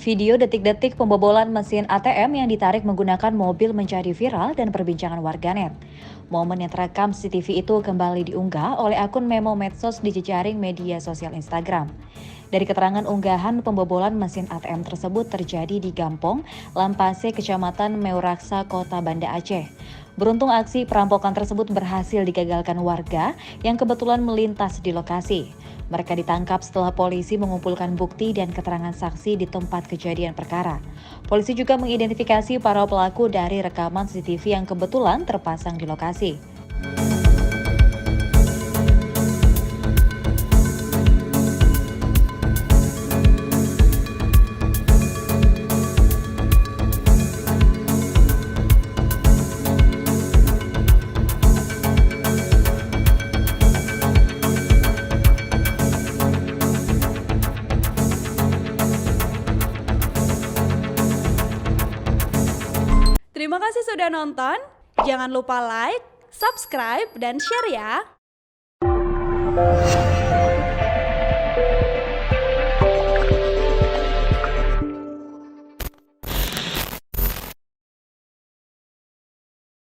Video detik-detik pembobolan mesin ATM yang ditarik menggunakan mobil menjadi viral dan perbincangan warganet. Momen yang terekam CCTV itu kembali diunggah oleh akun memo medsos di jejaring media sosial Instagram. Dari keterangan unggahan, pembobolan mesin ATM tersebut terjadi di Gampong, Lampase, Kecamatan Meuraksa, Kota Banda Aceh. Beruntung aksi perampokan tersebut berhasil digagalkan warga yang kebetulan melintas di lokasi. Mereka ditangkap setelah polisi mengumpulkan bukti dan keterangan saksi di tempat kejadian perkara. Polisi juga mengidentifikasi para pelaku dari rekaman CCTV yang kebetulan terpasang di lokasi. Terima kasih sudah nonton. Jangan lupa like, subscribe, dan share ya.